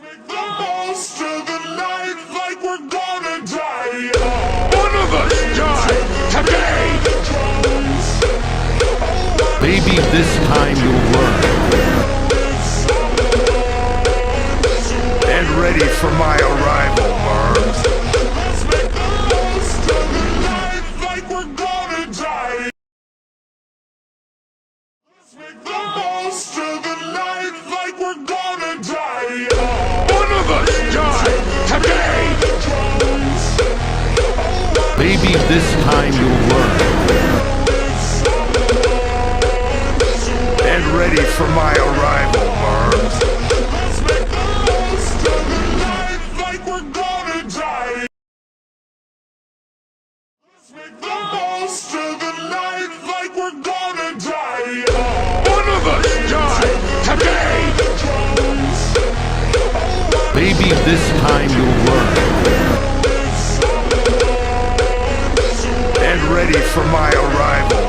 Make the most of the night like we're gonna die. One of us die today! Baby, this time you'll learn. And ready for my arrival, Worms. Let's make the most of the night like we're gonna die. Let's make the most of the night like we're gonna die. One of us die today! Baby, this time you'll learn. And ready for my arrival, Worms. Let's make the most of the night like we're gonna die. Let's make the most of the night like we're gonna die. One of us die today! Baby, this time you'll learn. And ready for my arrival,